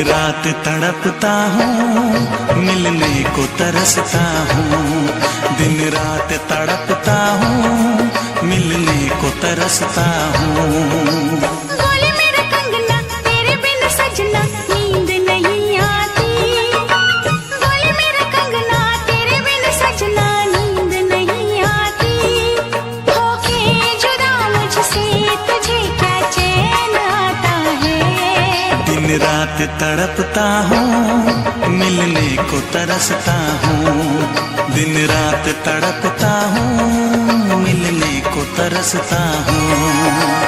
रात तड़पता हूँ, मिलने को तरसता हूँ। दिन रात तड़पता हूँ, मिलने को तरसता हूँ। बोले मेरा कंगना तेरे बिन सजना नींद नहीं आती। बोले मेरा कंगना तेरे बिन सजना नींद नहीं आती। होके जुदा मुझसे तुझे क्या चैन आता है। दिन रात तड़पता हूँ, मिलने को तरसता हूँ। दिन रात तड़पता हूँ, मिलने को तरसता हूँ।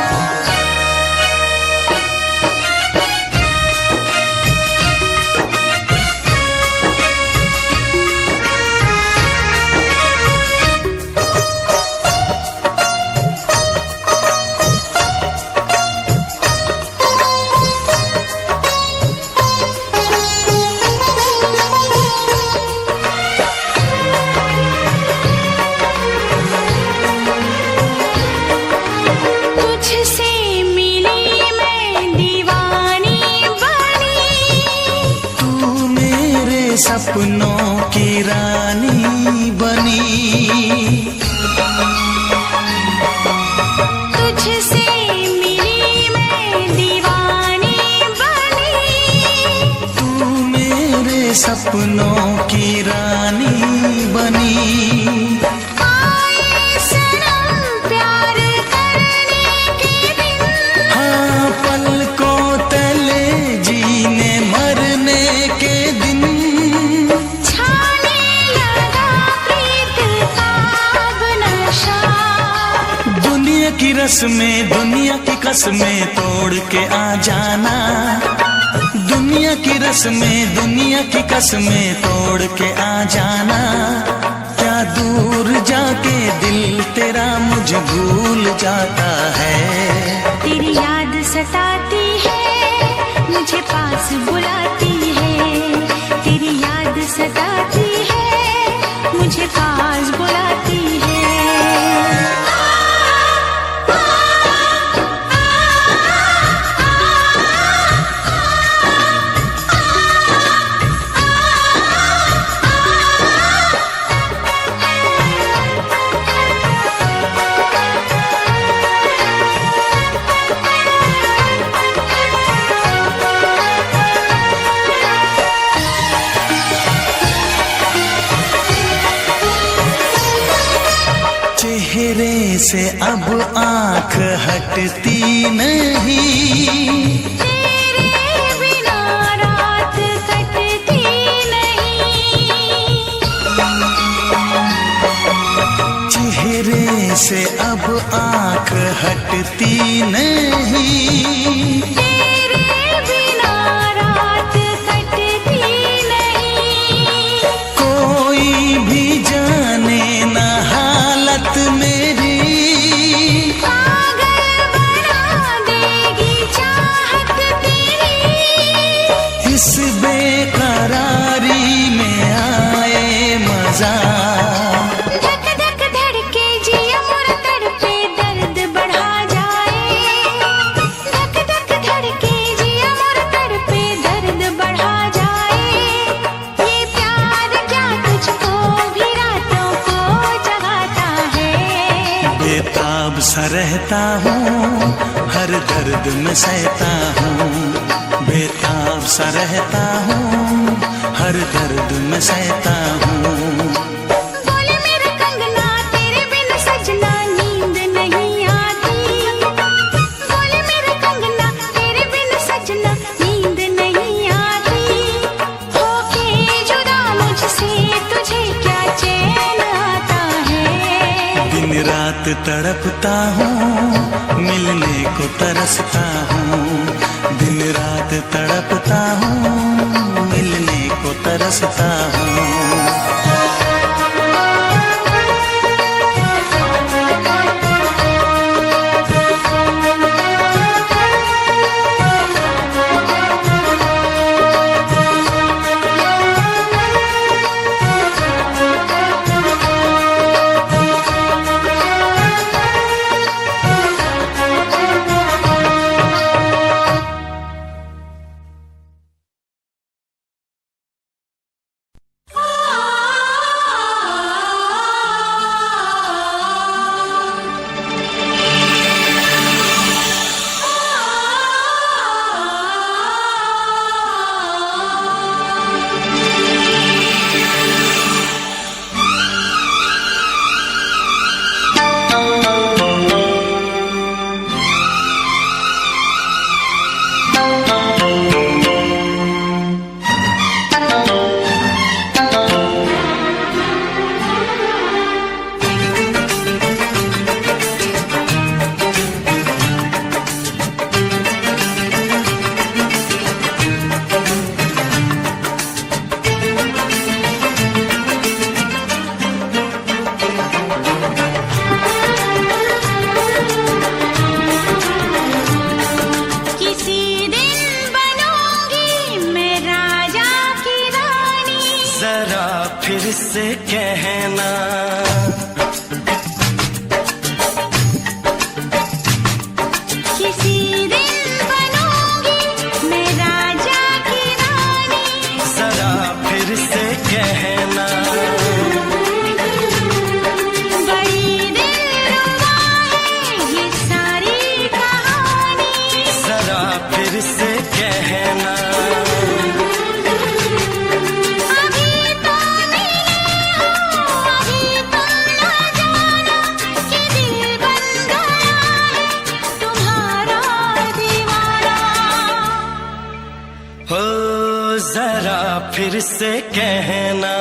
सपनों की रानी बनी, तुझसे मिली मैं दीवानी बनी। तू मेरे सपनों की रानी बनी। आए सनम प्यार करने के दिन, हाँ पलकों तले जीने मरने के दिन। की रस्में दुनिया की कसमें तोड़ के आ जाना। दुनिया की रस्में दुनिया की कसमें तोड़ के आ जाना। क्या दूर जाके दिल तेरा मुझे भूल जाता है। तेरी याद सताती है, मुझे पास बुलाती है। तेरी याद सताती है, मुझे पास बुलाती है। चेहरे से अब आँख हटती नहीं। तेरे बिना रात कटती नहीं। चेहरे से अब आँख हटती नहीं। तेरे बिना रात कटती नहीं। कोई भी जाने ना हालत मेरी, पागल बना देगी चाहत तेरी। इस बेकरारी में आए मजा। धक धक धड़के जिया मोरा तड़पे दर्द बढ़ा जाए। धक धक धड़के जिया मोरा तड़पे दर्द बढ़ा जाए। ये प्यार क्या तुझको भी रातों को जगाता है। बेताब सा रहता हूँ, हर दर्द में सहता हूँ। बेताब सा रहता हूँ, हर दर्द में सहता हूँ। बोले मेरा कंगना तेरे बिन सजना नींद नहीं आती। बोले मेरा कंगना तेरे बिन सजना नींद नहीं आती। होके जुदा मुझसे तुझे क्या चैन आता है। दिन रात तड़पता हूँ, मिलने को तरसता हूँ। दिन रात तड़पता हूँ, मिलने को तरसता हूँ। से कहना। किसी दिन बनूंगी मैं राजा की रानी, जरा फिर से कहना। बड़ी दिलरुबा है ये सारी कहानी, जरा फिर से कहना। अभी तो मिले हो, अभी तुम न जाना कि दिल बन गया है तुम्हारा दीवाना। हो जरा फिर से कहना।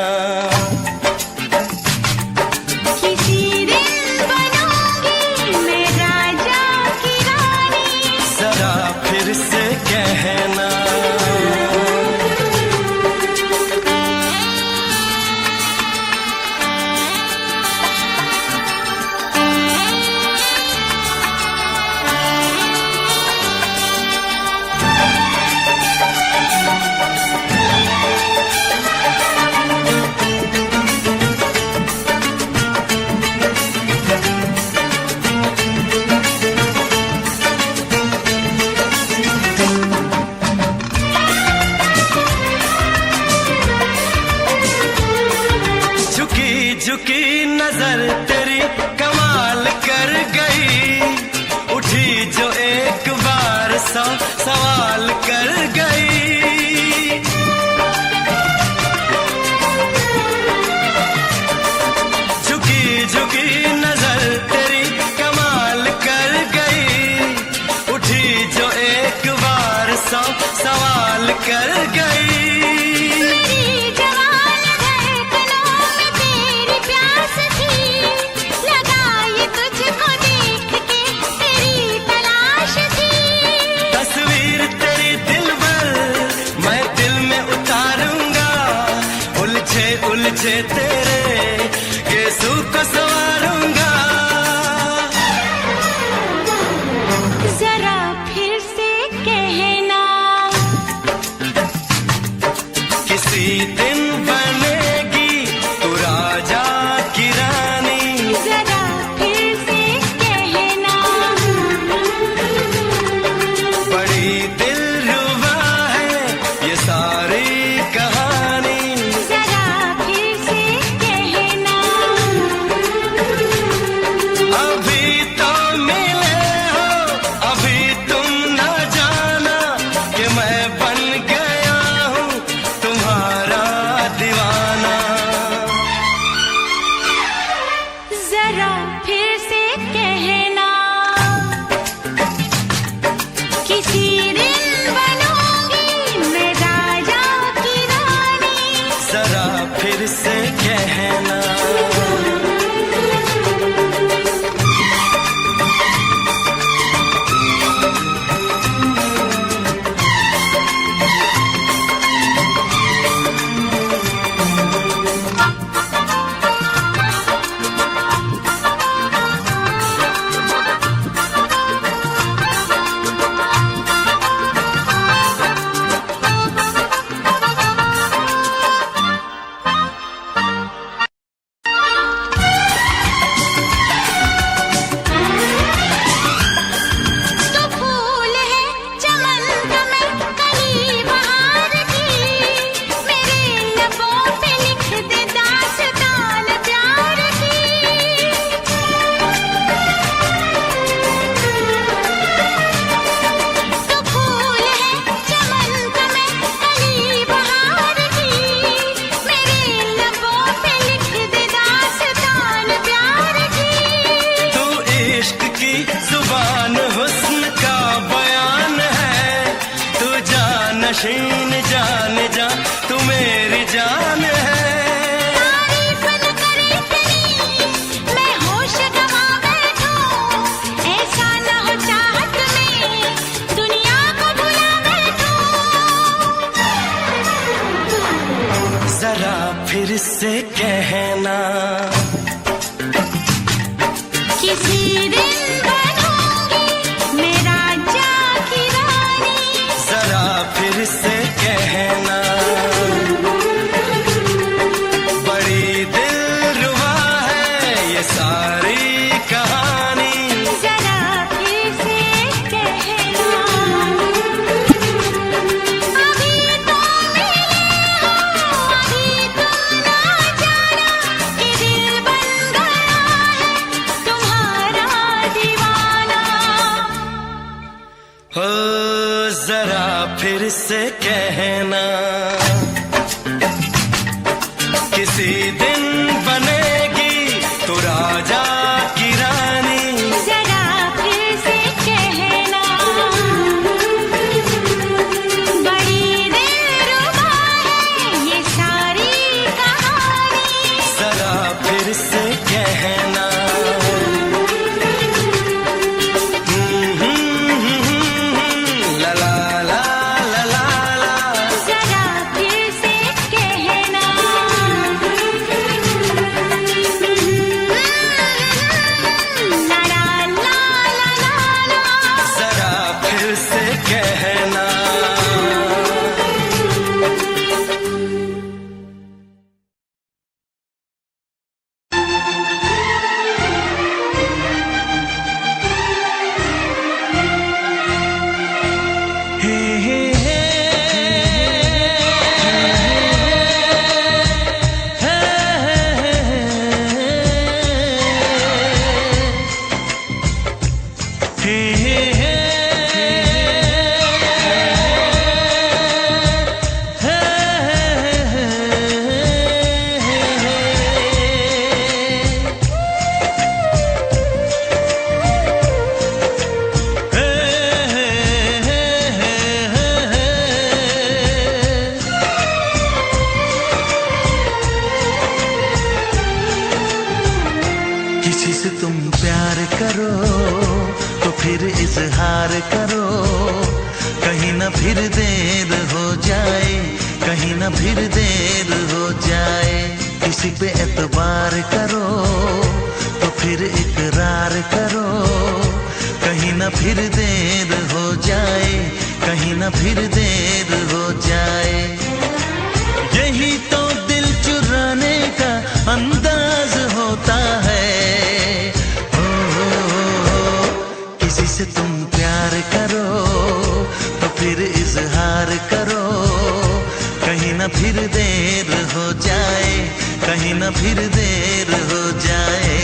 किसी दिन बनूंगी मैं राजा की रानी, जरा फिर से कहना। झुकी झुकी नजर तेरी कमाल कर गई, उठी जो एक बार सौ सवाल कर गई। झुकी झुकी नजर तेरी कमाल कर गई, उठी जो एक बार सौ सवाल कर गई। मेरी जवान धड़कनों में तेरी प्यास थी, लगाई तुझको देख के तेरी तलाश थी। तस्वीर तेरी दिल भर मैं दिल में उतारूंगा, उलझे उलझे तेरे गेसू को संवारूंगा। जरा फिर से कहना, किसी दिन बनेगी तू राजा की रानी, जरा फिर से कहना। बड़ी दिलरुबा है ये सारी कहानी। जरा फिर से कहना, अभी तो मिले हो, अभी तुम न जाना कि मैं बन गया हूँ तुम्हारा दीवाना। जरा फिर से कहना, किसी दिन बनूंगी मैं राजा की रानी, जरा फिर से कहना। तो फूल है चमन का मैं कली बहार की, मेरे लबों पे लिख दे दास्तान प्यार की। तो फूल है चमन का मैं कली बहार की, मेरे लबों पे लिख दे दास्तान प्यार की। तू इश्क की जुबान हुस्न का बयान है, तू जानशीन जान जा तू मेरी जान है। तारीफ न करे इतनी मैं होश गवा बैठूं, ऐसा न हो चाहत में दुनिया को भुला बैठूं। जरा फिर से कहना, किसी दिन बनूंगी मैं राजा की रानी, जरा फिर से कहना। बड़ी जरा फिर से कहना, किसी दिन बनेगी तू राजा की रानी। जरा फिर से कहना, बड़ी दिलरुबा है ये सारी कहानी। जरा फिर से कहना, ला ला ला ला ला ला। जरा फिर से कहना, ला ला ला ला ला ला। जरा फिर से कहना। हे हे हे किसी से तुम प्यार करो तो फिर इजहार करो, कहीं ना फिर देर हो जाए, कहीं ना फिर देर हो जाए। किसी पे एतबार करो तो फिर इकरार करो, कहीं ना फिर देर हो जाए, कहीं ना फिर देर हो जाए। यही तो दिल चुराने का अंदाज होता है। किसी से तुम प्यार करो तो फिर इजहार करो, कहीं ना फिर देर हो जाए, कहीं ना फिर देर हो जाए।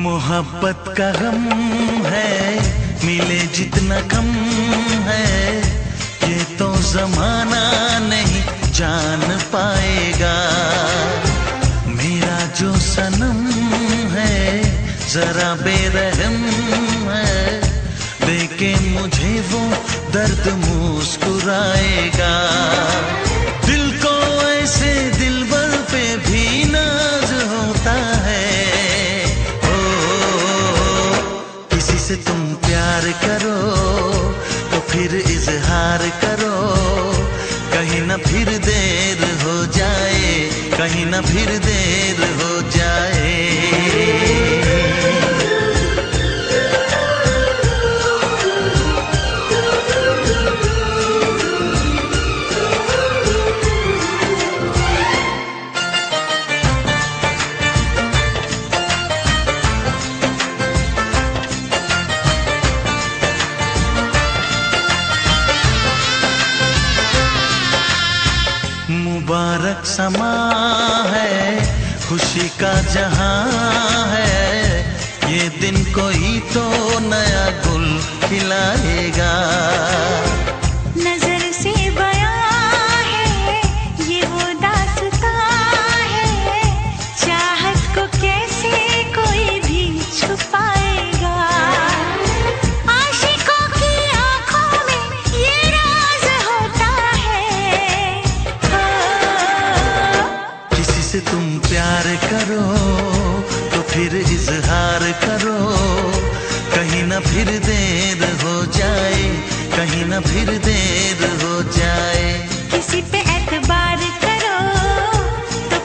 मोहब्बत का गम है, मिले जितना कम है, ये तो जमाना नहीं जान पाएगा। मेरा जो सनम है जरा बेरहम है, देखे मुझे वो दर्द मुस्कुराएगा। दिल को ऐसे दिलबर पे भी नाज होता है। से तुम प्यार करो तो फिर इजहार करो, कहीं ना फिर देर हो जाए, कहीं ना फिर देर हो जाए। मुबारक समा है, खुशी का जहां है, ये दिन कोई तो नया गुल खिलाएगा। नजर से बयां है ये वो दास्तां है, चाहत को कैसे कोई भी छुपाएगा। आशिकों की आंखों में ये राज होता है। किसी से तुम प्यार करो तो फिर इजहार करो, कहीं ना फिर देर हो जाए, कहीं ना फिर देर हो जाए। किसी पे एतबार करो तो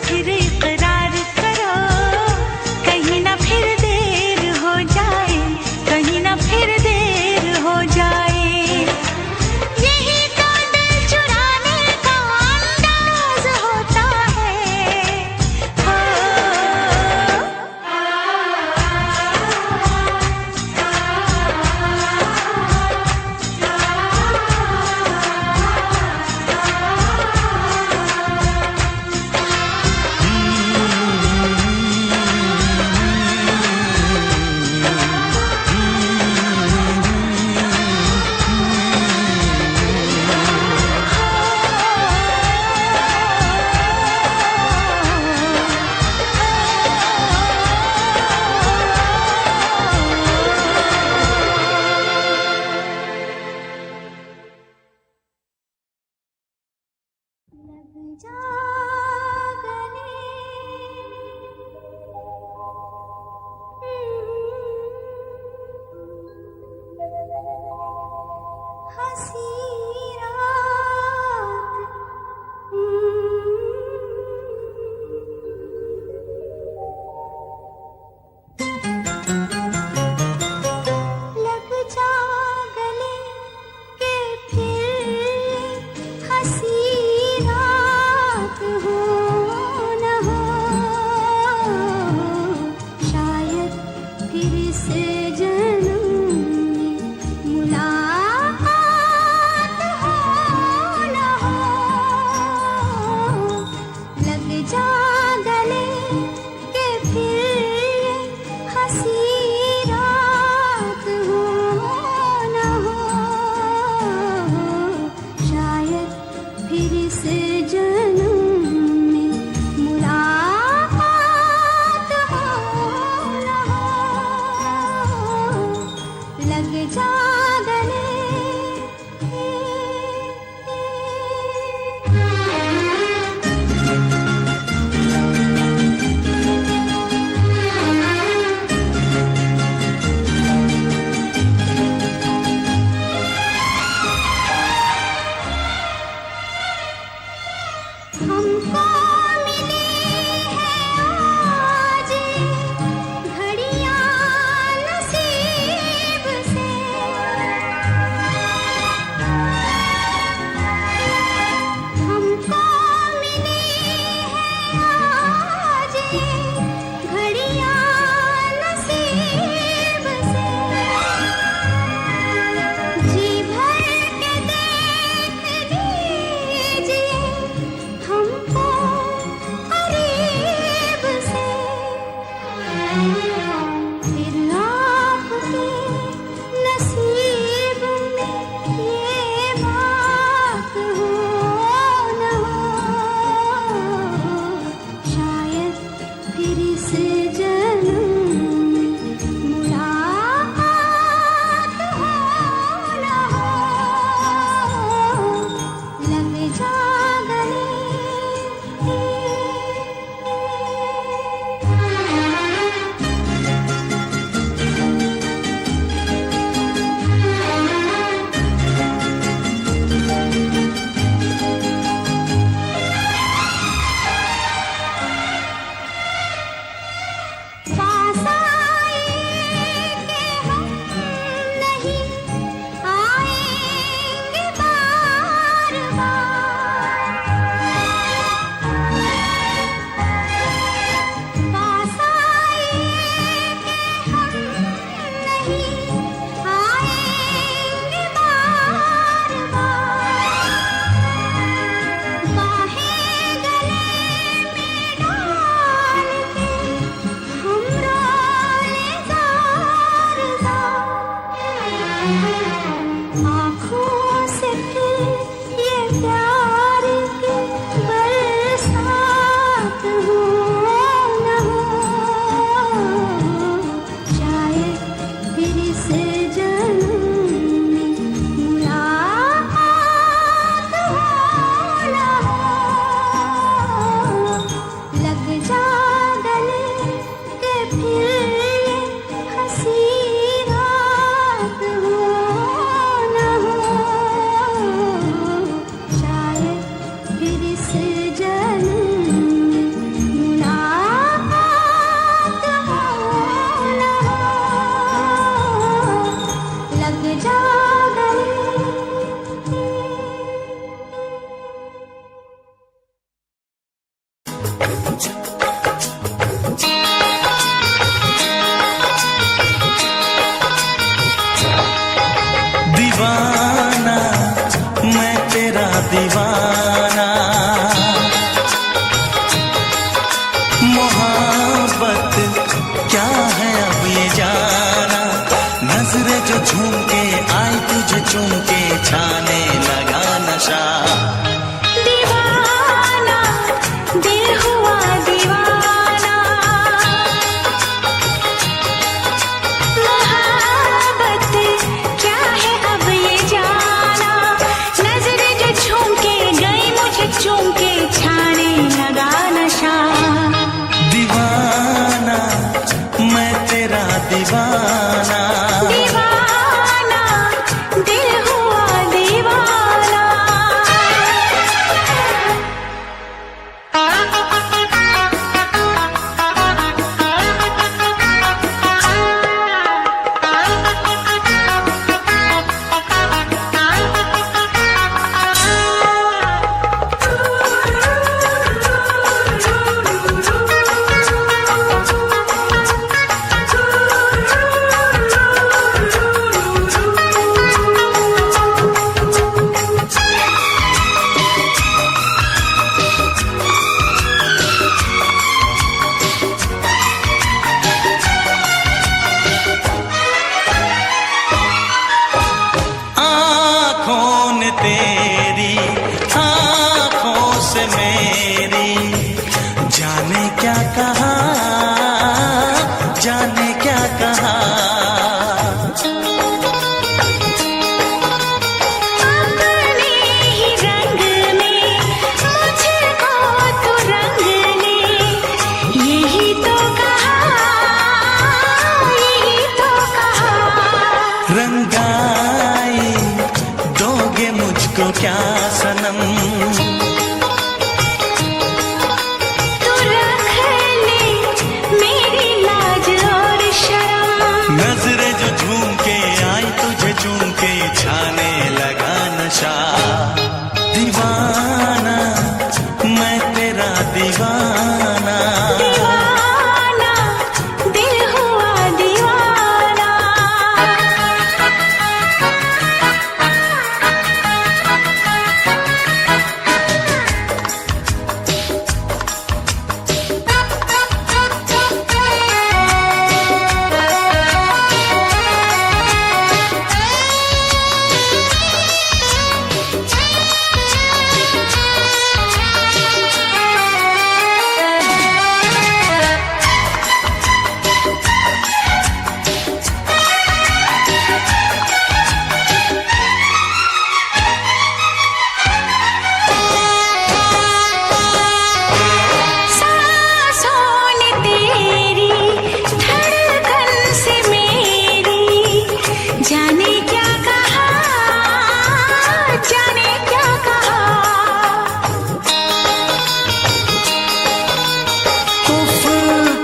चुम के छाने लगा नशा। दीवाना दिल हुआ दीवाना, मोहब्बत क्या है अब ये जाना। नजरें जो झूम के गई मुझे चूम के छाने लगा नशा। दीवाना मैं तेरा दीवाना, तेरी आँखों से मेरी जाने क्या कहा, जाने क्या कहा। अपने ही रंग में मुझको तो रंग ले, यही तो कहा, यही तो कहा। रंगाई दोगे मुझको क्या सनम, तू रख ले मेरी लाज और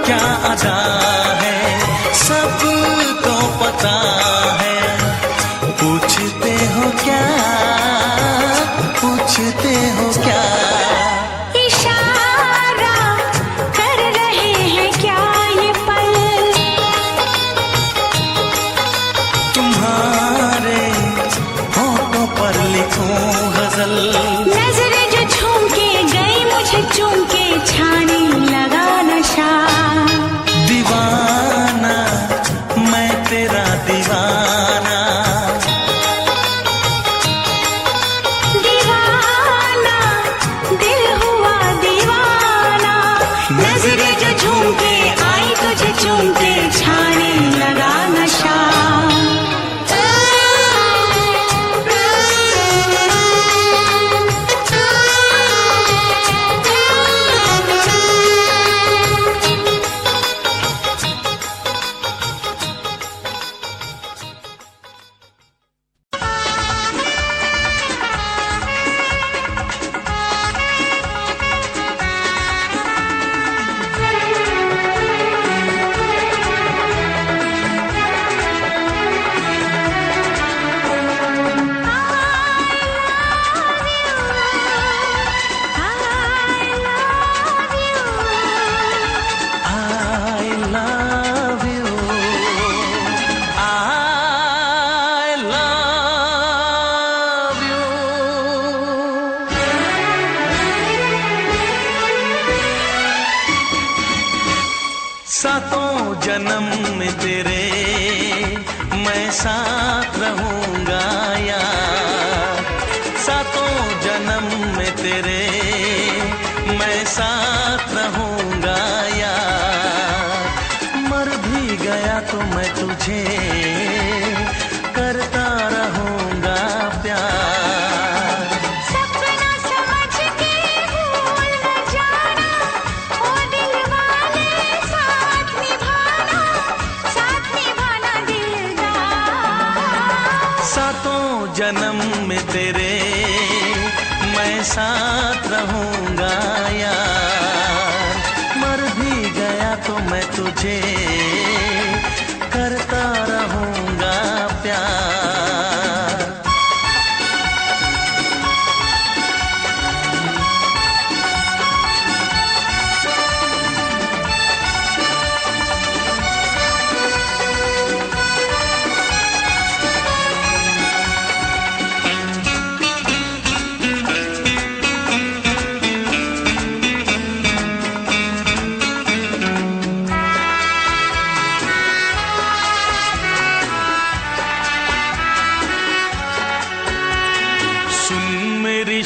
क्या अदा है सबको पता है। पूछते हो क्या, पूछते हो क्या, इशारा कर रहे हैं क्या ये पल, तुम्हारे होठों पर लिखूं गजल। नजरें जो झूम के गई मुझे चूम के छाने लगा नशा। दीवाना मैं तेरा दीवाना, दीवाना दिल हुआ दीवाना। नजरें जो झूम के आई तुझे चूम के छाने लगा नशा। सातों जन्म में तेरे मैं साथ रहूंगा यार। सातों जन्म में तेरे मैं साथ रहूंगा यार। मर भी गया तो मैं तुझे करता रहूंगा प्यार। सपना समझ के भूल न जाना, ओ दिल वाले साथ निभाना दिलदार। सातों जन्म में तेरे मैं साथ रहूंगा यार। मर भी गया तो मैं तुझे करता रहूंगा प्यार।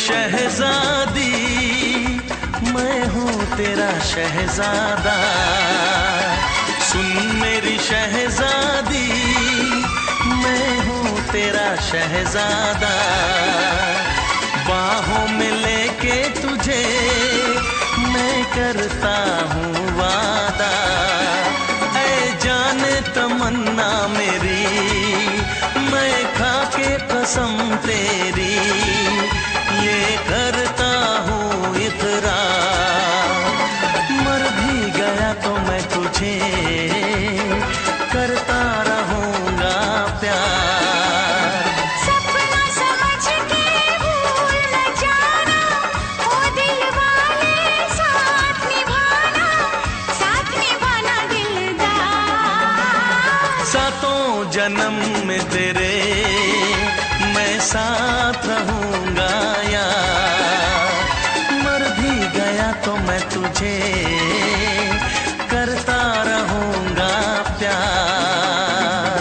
शहजादी मैं हूँ तेरा शहजादा। सुन मेरी शहजादी मैं हूँ तेरा शहजादा। बाहों में लेके तुझे मैं करता हूँ वादा। ऐ जाने तमन्ना मेरी मैं खा के कसम तेरी ये करता हूँ इकरार। मर भी गया तो मैं तुझे करता रहूंगा प्यार। सपना समझ के भूल न जाना, ओ दिल वाले साथ निभाना दिलदार। सातों जन्म में तेरे मैं साथ रहूंगा यार। मर भी गया तो मैं तुझे करता रहूंगा प्यार।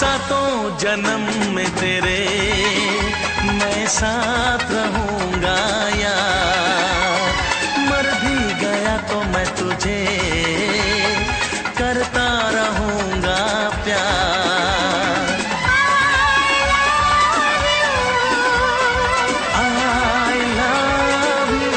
सातों जन्म में तेरे मैं साथ रहूंगा यार, मर भी गया तो मैं तुझे करता रहूंगा प्यार। I love you,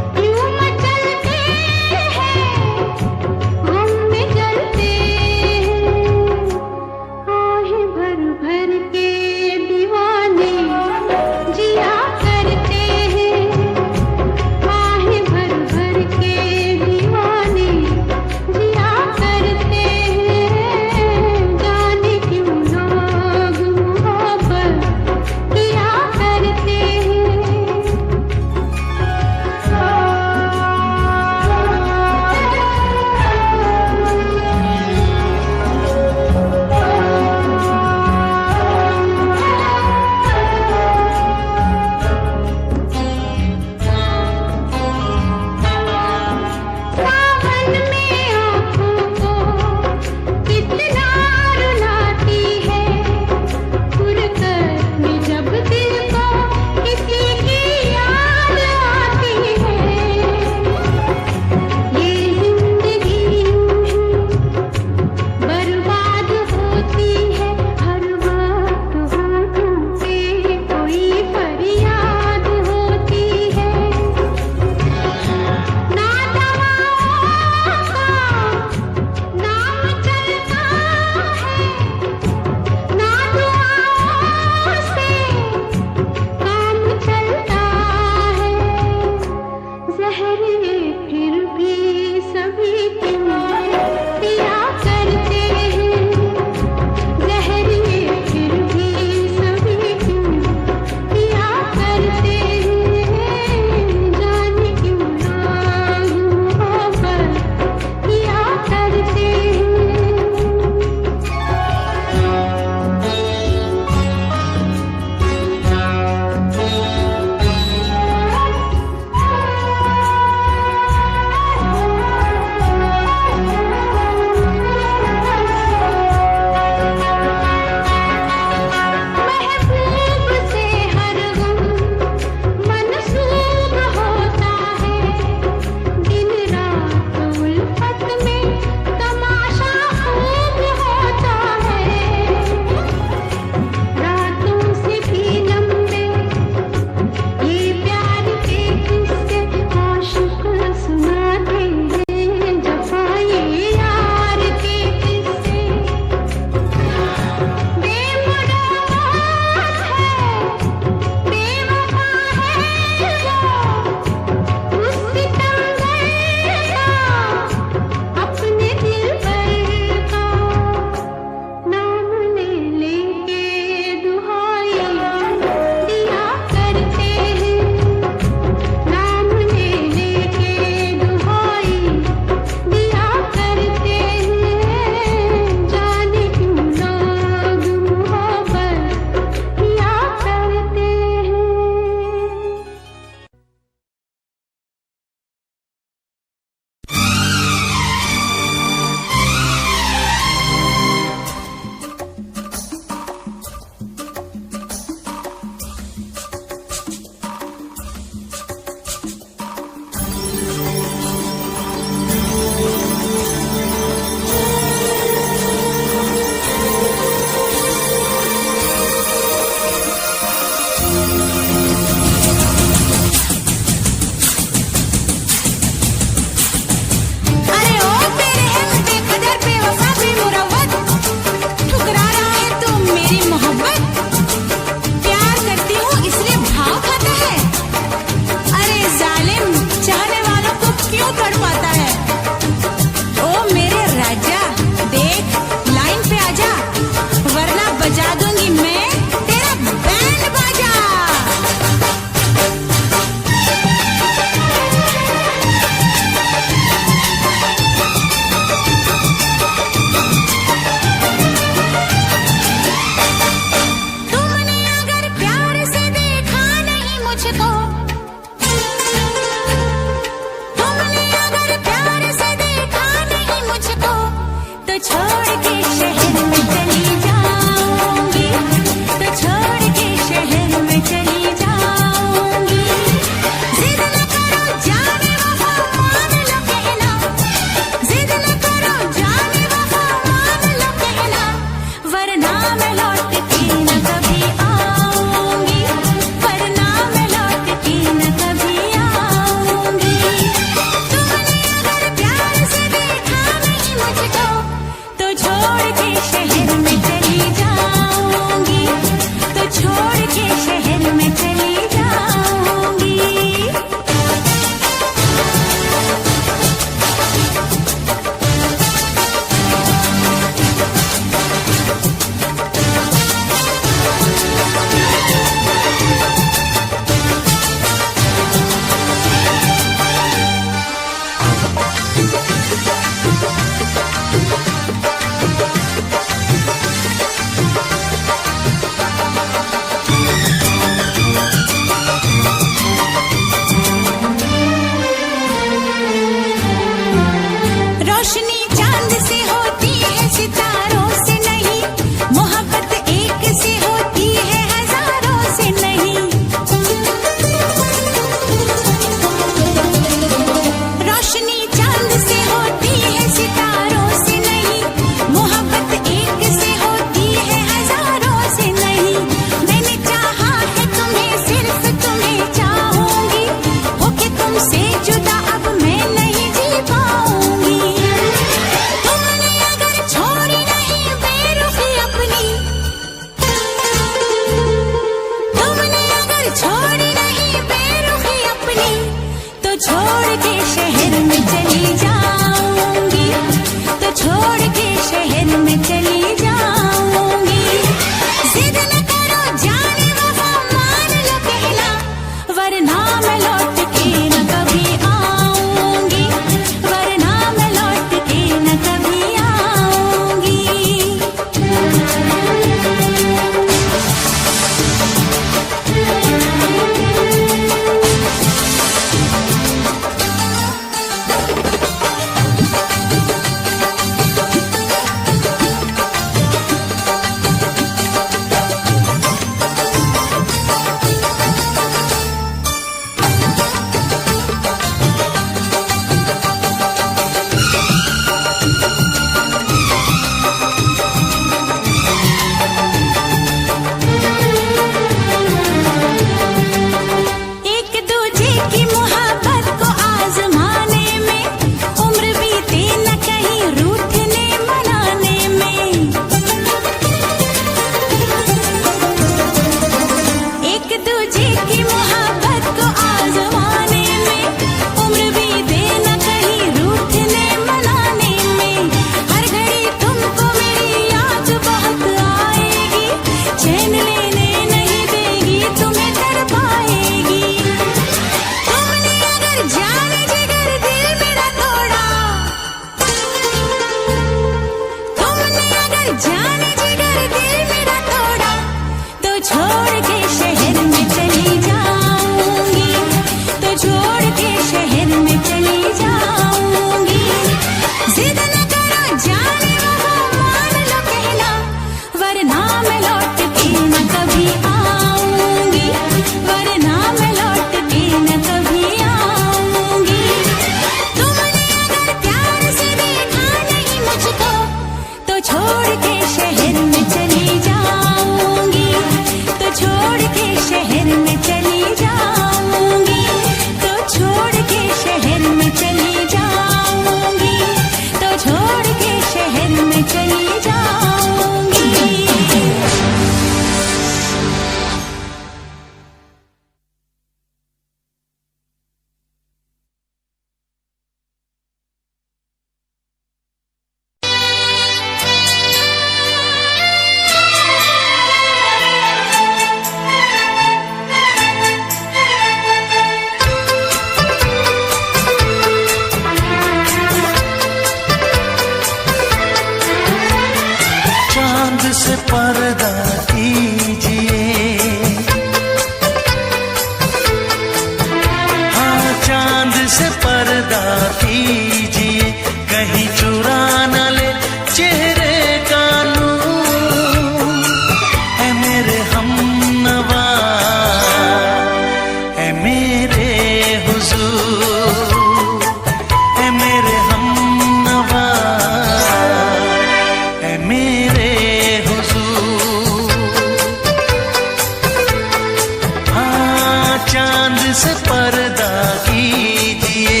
से पर्दा कीजिए।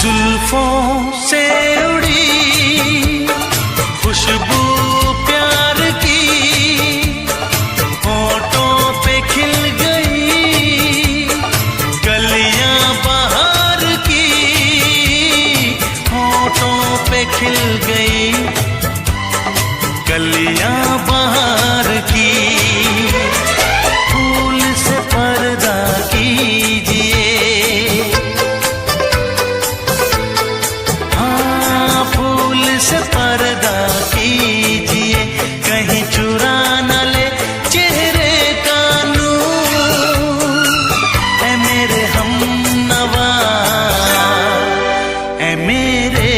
जुल्फों से उड़ी खुशबू प्यार की, होठों पे खिल गई कलियां बहार की, होठों पे खिल गई कलियां बहार की। फूल से पर्दा कीजिए, से पर्दा कीजिए, कहीं चुरा न ले चेहरे का नूर। ऐ मेरे हमनवा, ऐ मेरे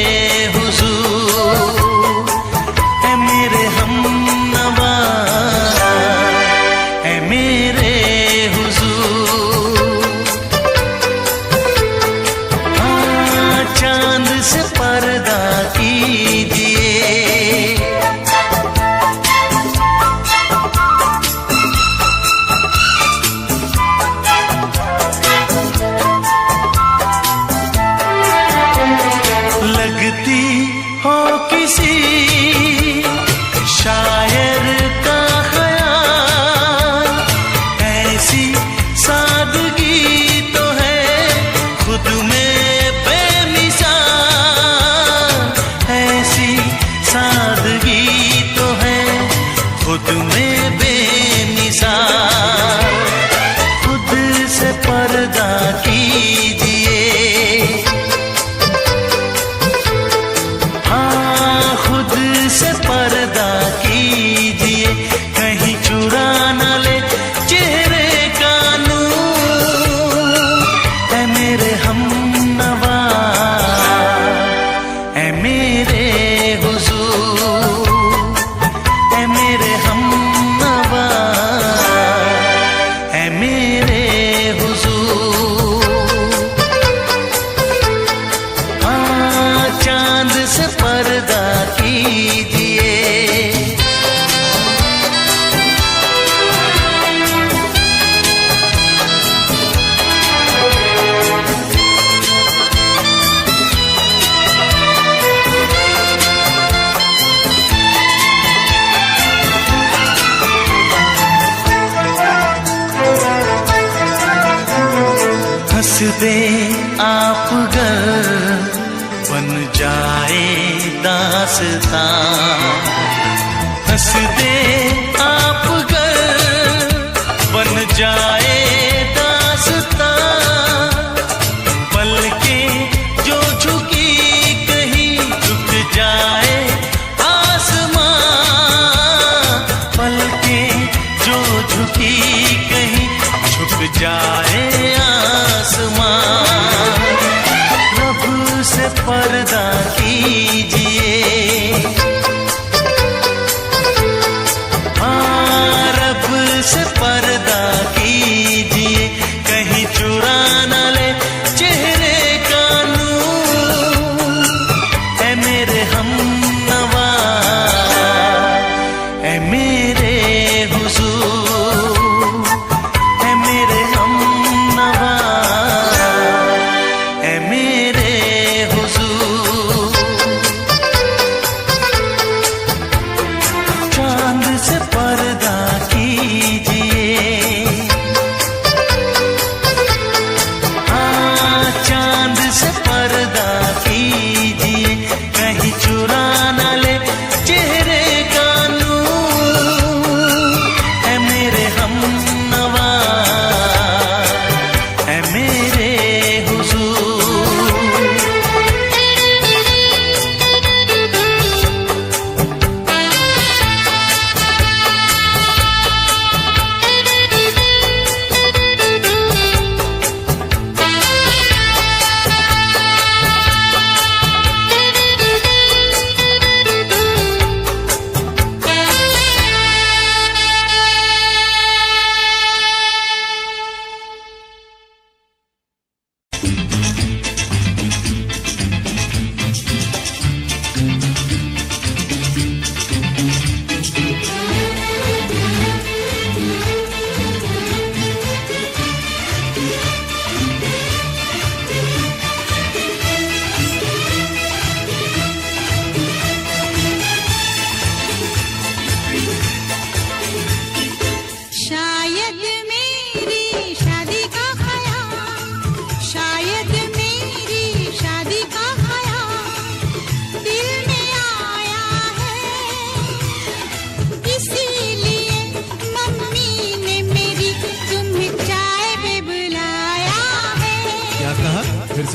हुजूर, ऐ मेरे हमनवा, ऐ मेरे हुजूर। हाँ, चांद से पर्दा कीजिए। लगती हो किसी शायर का ख्याल, ऐसी सादगी तो है खुद में बेमिसाल, ऐसी सादगी तो है खुद में बेमिसाल। खुद से पर्दा कीजिए, हाँ खुद से पर्दा कीजिए, कहीं चुरा न ले चेहरे का नूर। ऐ मेरे हमनवा, ऐ मेरे हुजूर, ऐ मेरे हमनवा, ऐ मेरे हुजूर। हाँ, चांद से पर्दा कीजिए। हंस दे आप गर बन जाए दास्तां, हंस दे आप गर बन जाए दास्तां। पलकें जो झुकी कहीं झुक जाए आसमां, पलकें जो झुकी कहीं झुक जाए आसमां। रब से पर्दा कीजिए,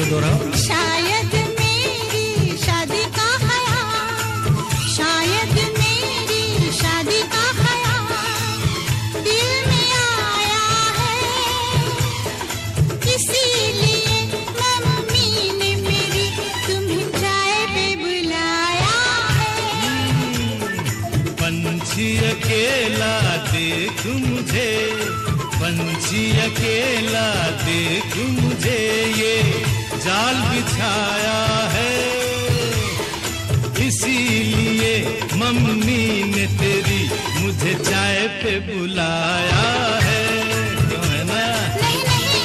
दोहराओ। शायद मेरी शादी का ख्याल, शायद मेरी शादी का ख्याल दिल में आया है, इसीलिए मम्मी ने मेरी तुम्हें चाय पे बुलाया है। पंछी अकेला देख मुझे, पंछी अकेला देख मुझे, ये जाल बिछाया है, इसीलिए मम्मी ने तेरी मुझे चाय पे बुलाया है। क्यों है ना? नहीं नहीं,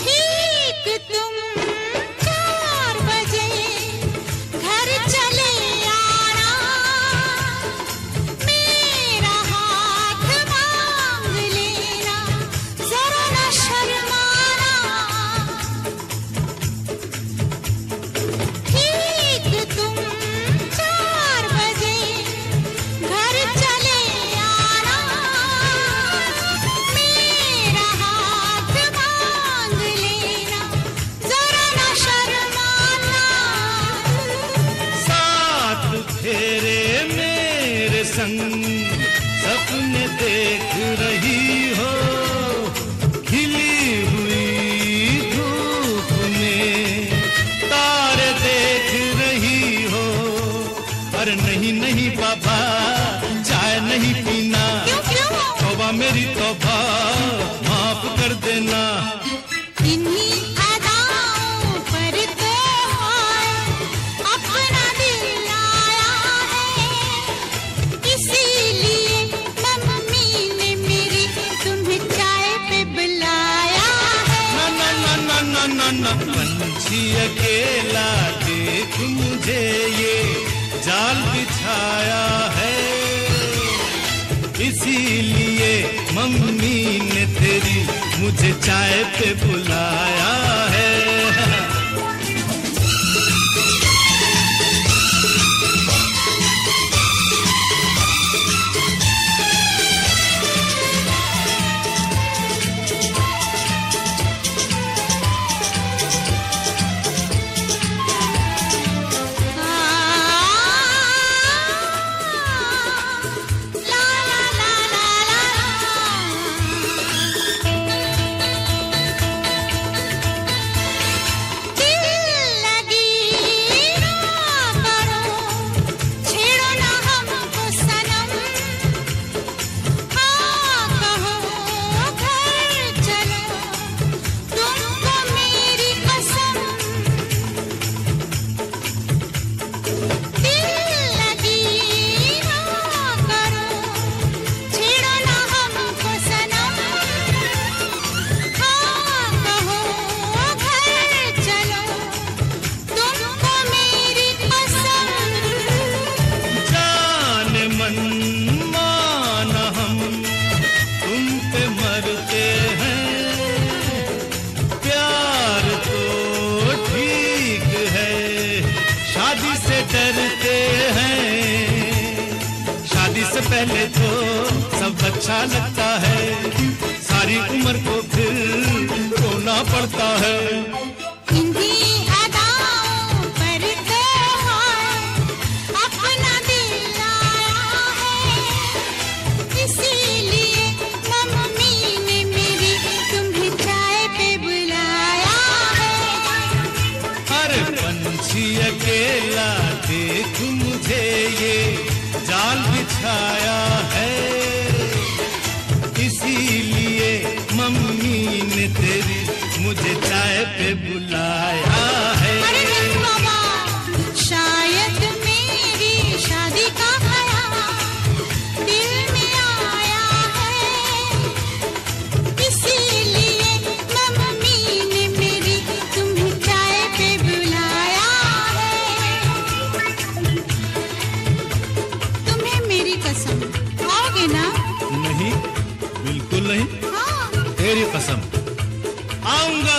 ठीक तुम 4 बजे घर चले आना, मेरा हाथ मांग लेना, जरा न शर्माना। ठीक तुम 4 बजे घर चले आना, मेरा हाथ मांग लेना, जरा न शर्माना। साथ फेरे मेरे संग सपने देख रही हो, खिली हुई धूप में तारे देख रही हो। अरे नहीं नहीं बाबा, चाय नहीं पीना, क्यों क्यों? तौबा मेरी तौबा, माफ कर देना। इन्हीं अदाओं पर तो हाय अपना दिल आया है, इसीलिए मम्मी ने मेरी तुम्हें चाय पे बुलाया है। ना ना ना ना ना ना ना, पंछी अकेला देख मुझे, ये जाल बिछाया है, इसीलिए मम्मी ने तेरी मुझे चाय पे बुलाया है। ला ला ला ला ला, दिल लगी ना करो, छेड़ो ना हमको सनम, हाँ कहो घर चलो, तुमको मेरी कसम। दिल लगी ना करो, छेड़ो ना हमको सनम, हाँ कहो घर चलो, तुमको मेरी कसम। जान मन मान हम तुम पे मरते हैं, प्यार तो ठीक है, शादी से डरते हैं। शादी से पहले तो सब अच्छा लगता है, सारी उम्र को फिर रोना पड़ता है। इन्हीं अदाओं पर तो हाय अपना दिल आया है, इसीलिए मम्मी ने मेरी तुम्हें चाय पे बुलाया है। अरे पंछी अकेला देख मुझे, ये जाल बिछाया है, इसीलिए मम्मी ने तेरी मुझे चाय पे बुलाया है। अरे नहीं बाबा, शायद मेरी शादी का ख्याल दिल में आया मेरी कसम आऊंगा।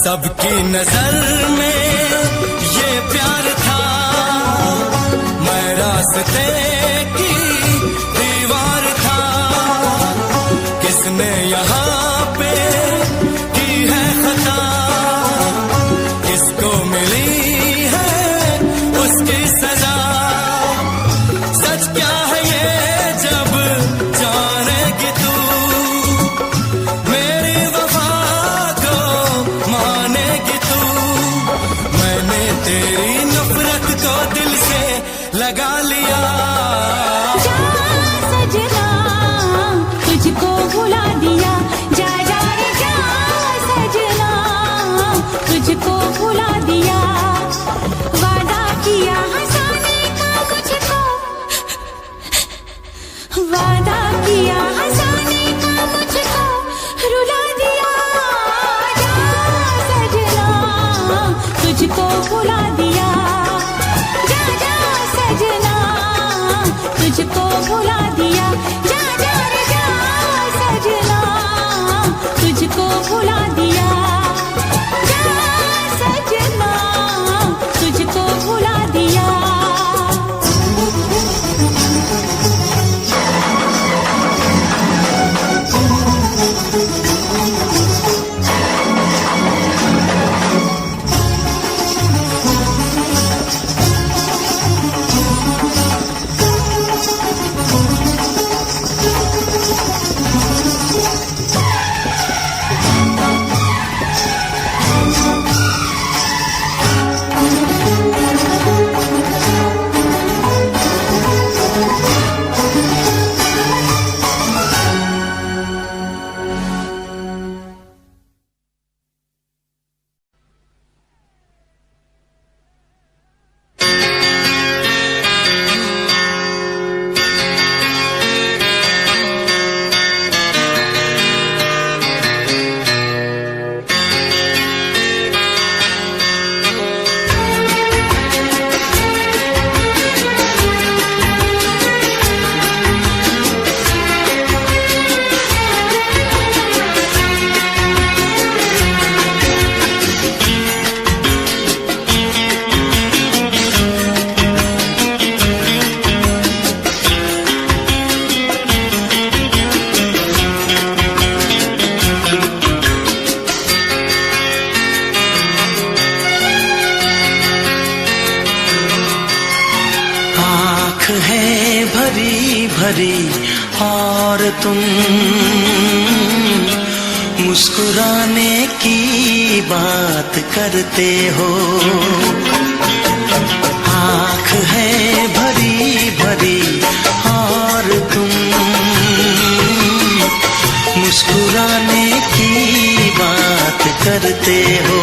सबकी नजर में ये प्यार था, मैं रास्ते की दीवार था। किसने यहाँ पे की है खता, किसको मिली है उस की सजा। सच क्या है ये जब जानेगी तू, मेरी वफा को मानेगी तू। मैंने तेरी नफरत को दिल से लगा लिया। जा सजना तुझको भुला दिया, जा जा रे जा सजना तुझको भुला दिया। वादा किया हंसाने का मुझको, वादा किया हंसाने का मुझको रुला दिया। जा सजना तुझको भुला दिया, जा जा सजना तुझको भुला दिया। जा जा रे जा सजना तुझको भुला दिया, जा सजना तुझको भुला दिया। है भरी भरी और तुम मुस्कुराने की बात करते हो। आँख है भरी भरी और तुम मुस्कुराने की बात करते हो।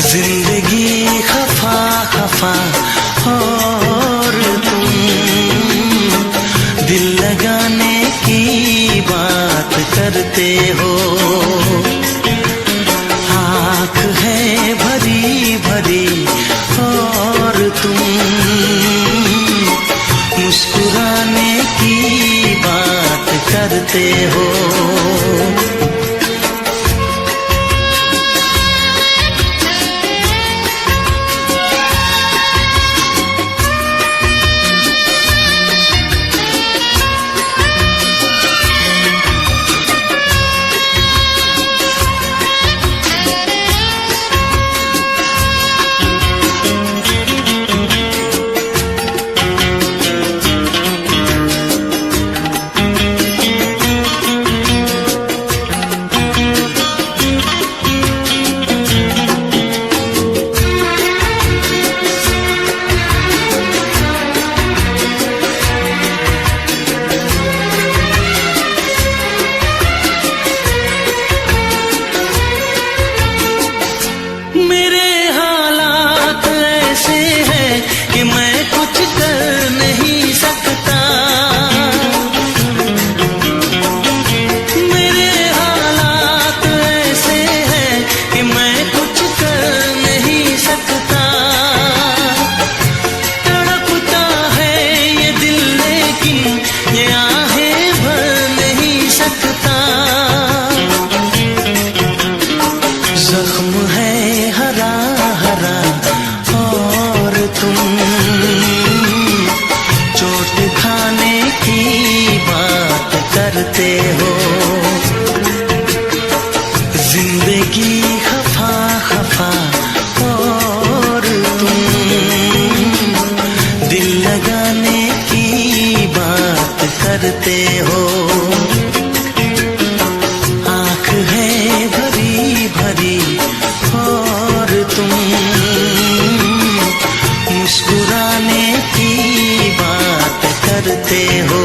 जिंदगी खफा खफा और तुम दिल लगाने की बात करते हो। आँख है भरी भरी और तुम मुस्कुराने की बात करते हो। करते हो। जिंदगी खफा खफा और तुम करते हो।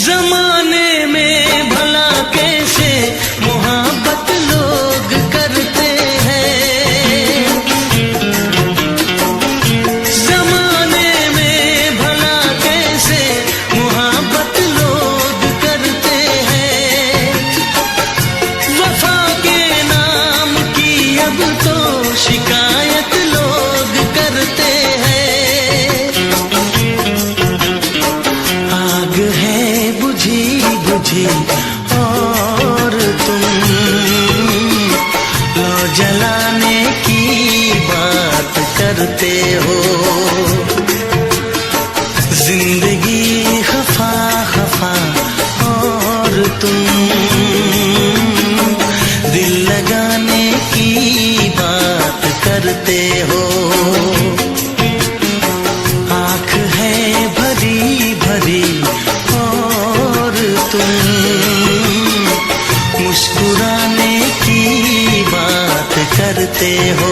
जमाने में भला कैसे मोहब्बत लोग करते हैं, जमाने में भला कैसे मोहब्बत लोग करते हैं। वफा के नाम की अब तो शिकायत लोग करते हैं। आग है बुझी बुझी और तुम लो जलाने की बात करते हो। जिंदगी खफा खफा और तुम दिल लगाने की बात करते हो। आँख है भरी भरी और तुम मुस्कुराने की बात करते हो।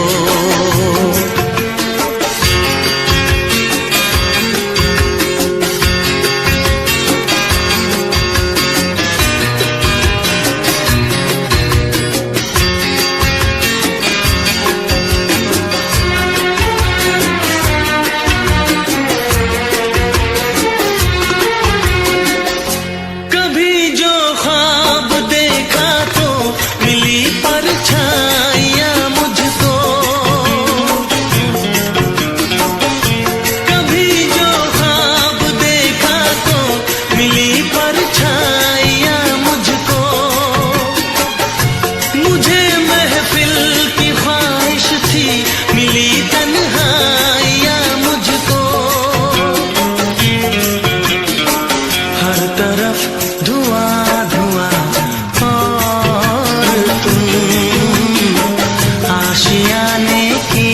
कभी जो ख्वाब देखा तो मिली परछाइयाँ मुझको, कभी जो ख्वाब देखा तो मिली परछाइयाँ मुझको। मुझे महफिल की ख्वाहिश थी मिली तन्हाइयाँ मुझको। हर तरफ धुआं धुआं और तुम आशियाने की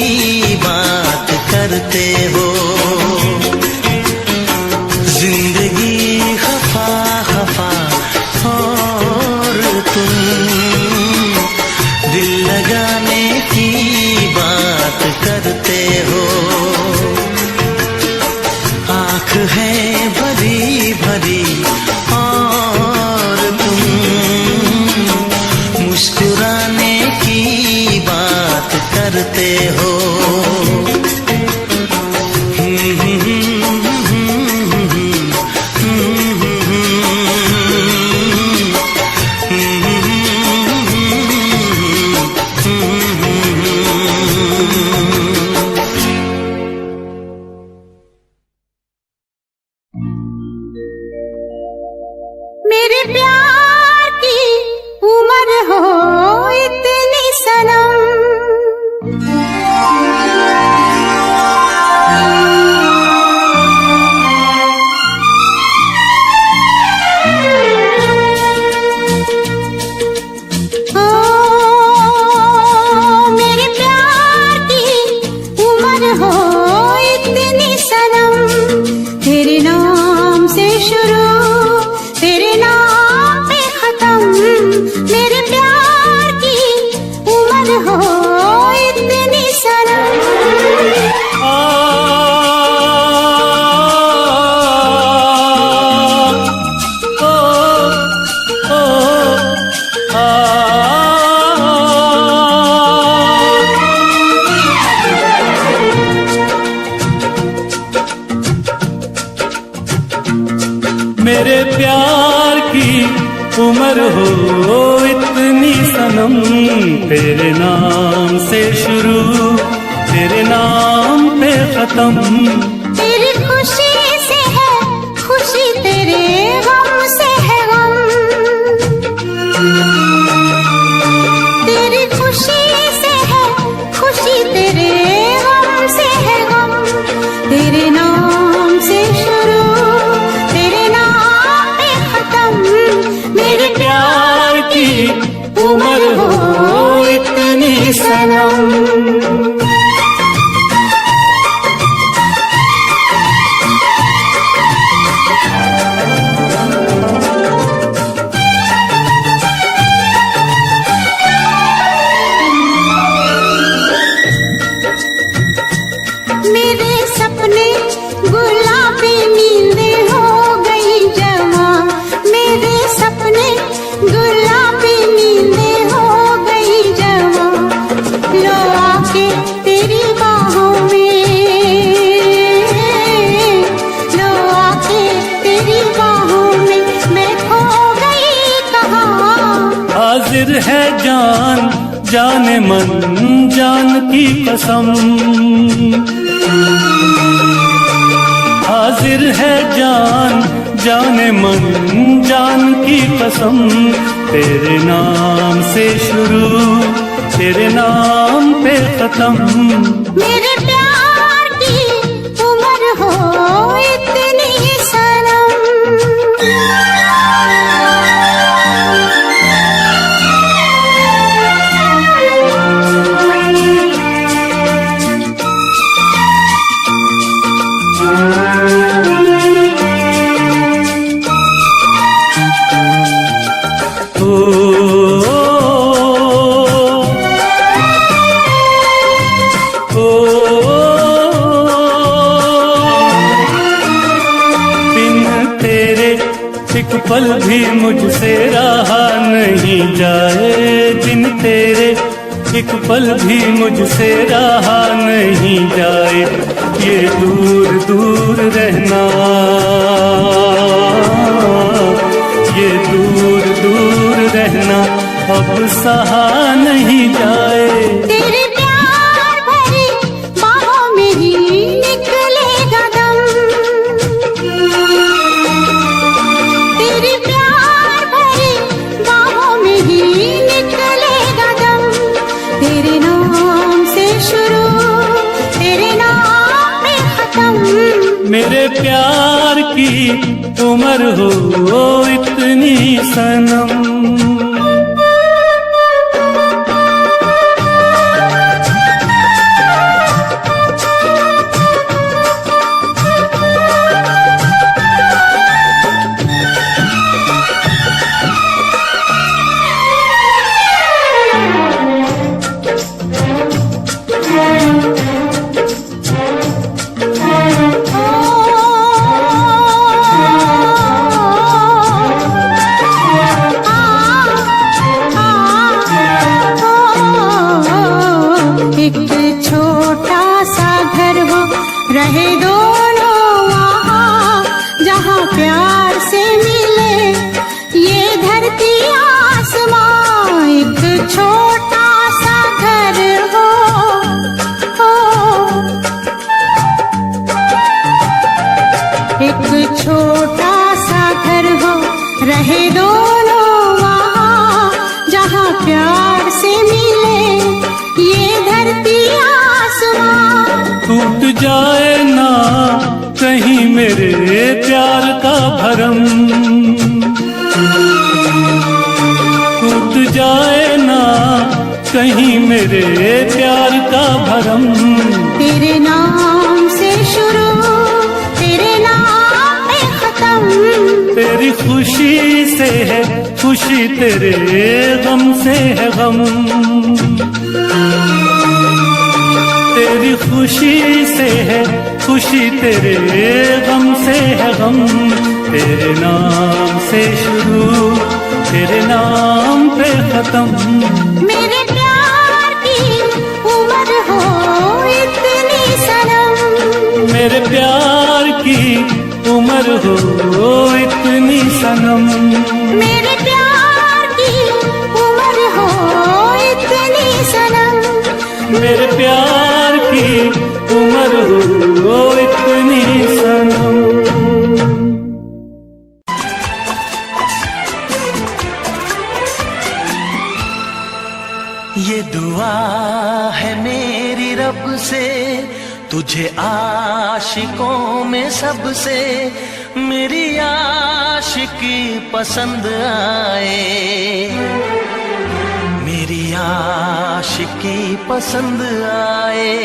बात करते हो। जिंदगी खफा खफा और तुम दिल लगाने की बात करते हो। आँख है भरी भरी और तुम मुस्कुराने की बात करते हो। मेरे प्यार की उम्र हो इतनी सनम, ओ मेरे प्यार की उम्र हो इतनी सनम। तेरे नाम से शुरू तेरे नाम पे खत्म। मेरे प्यार की उम्र हो इतनी सनम। मेरे प्यार की उम्र हो इतनी सनम। तेरे नाम से शुरू तेरे नाम पे खत्म। तेरी खुशी से है जाने मन जान की कसम, हाजिर है जान जाने मन जान की कसम, तेरे नाम से शुरू तेरे नाम पे खत्म। मेरे प्यार की उम्र हो इतनी सनम, एक पल भी मुझसे रहा नहीं जाए, बिन तेरे एक पल भी मुझसे रहा नहीं जाए। ये दूर दूर रहना, ये दूर दूर रहना अब सहा नहीं जाए। तेरे प्यार भरी बाहों में ही निकलेगा दम, तेरे प्यार भरी बाहों में ही निकलेगा दम, तेरे नाम से शुरू तेरे नाम पे खत्म। मेरे प्यार की उम्र हो इतनी सनम। रहे दोनों वहाँ जहाँ प्यार से मिले ये धरती आसमां, एक छोटा सा घर हो, एक छोटा सा घर हो, रहे दोनों वहाँ जहाँ प्यार से मिले ये धरती आसमां। टूट जाए ना कहीं मेरे प्यार का भरम, टूट जाए ना कहीं मेरे प्यार का भरम। तेरे नाम से शुरू तेरे नाम पे खत्म, तेरी खुशी से है खुशी तेरे गम से है गम, तेरी खुशी से है खुशी तेरे गम से है गम। तेरे नाम से शुरू तेरे नाम पे खत्म। मेरे प्यार की उम्र हो इतनी सनम, मेरे प्यार की उम्र हो इतनी सनम, मेरे प्यार की उम्र हो इतनी सनम, मेरे प्यार की उम्र हो इतनी सनम। ये दुआ है मेरी रब से तुझे आशिकों में सबसे मेरी आशिकी पसंद आए, मेरी आशिकी पसंद आए।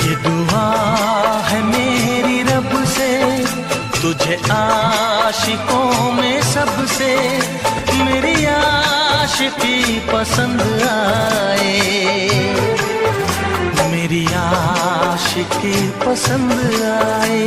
ये दुआ है मेरी रब से तुझे आशिकों में सबसे मेरी आशिकी पसंद आए, मेरी आशिकी पसंद आए।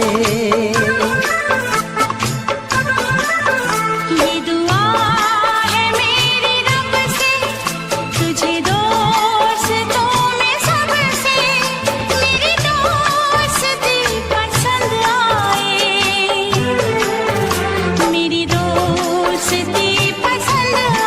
मेरी दोस्ती पसंद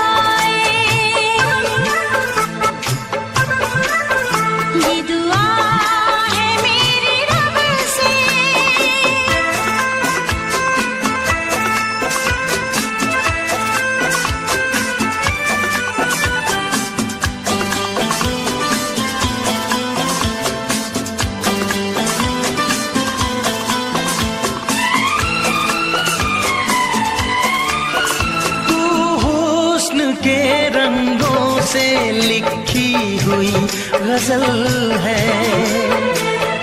हुई गजल है।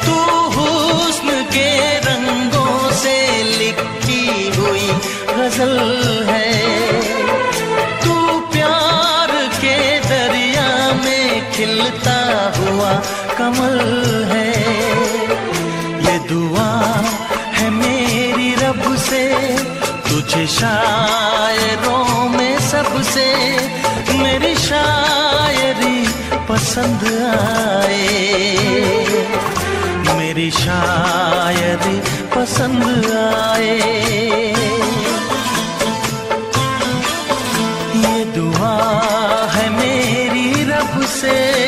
तू हुस्न के रंगों से लिखी हुई गजल है। तू प्यार के दरिया में खिलता हुआ कमल है। ये दुआ है मेरी रब से तुझे शायरों में सबसे मेरी शायरी पसंद आए। मेरी शायरी पसंद आए। ये दुआ है मेरी रब से।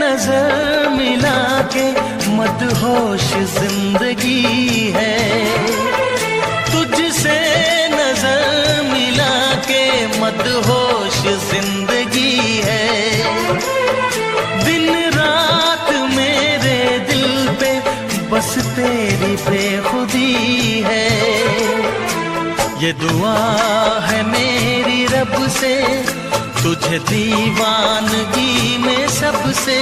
नजर मिला के मदहोश जिंदगी है। तुझसे नजर मिला के मदहोश जिंदगी है। दिन रात मेरे दिल पे बस तेरी बेखुदी है। ये दुआ है मेरी रब से तुझे दीवानगी में सबसे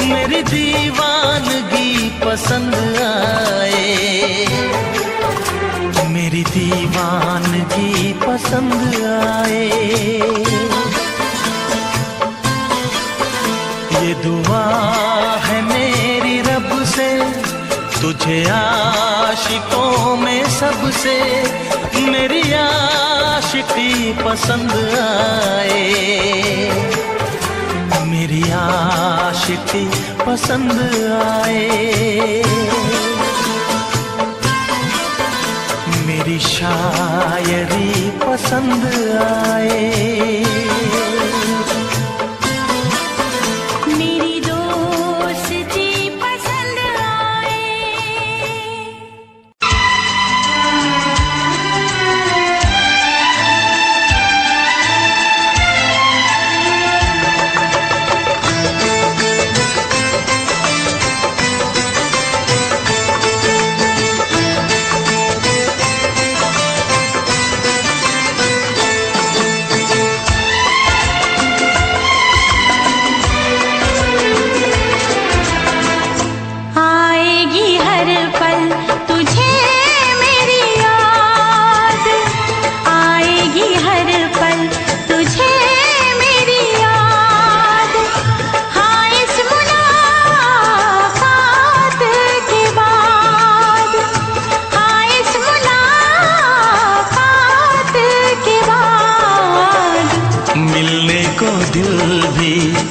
मेरी दीवानगी पसंद आए। मेरी दीवानगी पसंद आए। ये दुआ है मेरी रब से तुझे आशिकों में सबसे मेरी आशिकी पसंद आए। मेरी आशिकी पसंद आए। मेरी शायरी पसंद आए।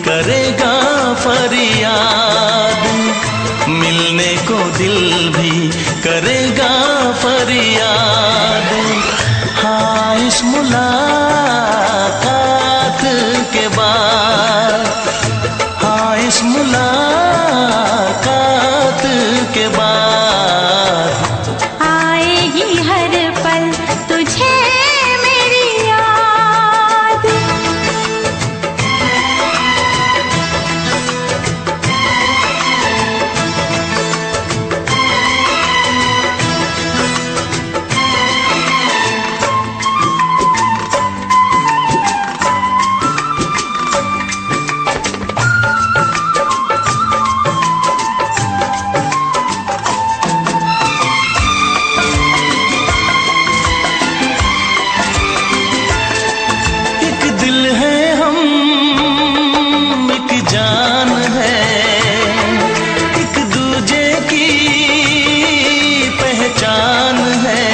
करेगा फरियाद, मिलने को दिल भी करेगा फरियाद। हाँ इस मुलाकात के बाद, हाँ इस मुलाकात के बाद आएगी हर पल तुझे मेरी याद। एक दिल है हम, एक जान है, एक दूजे की पहचान है।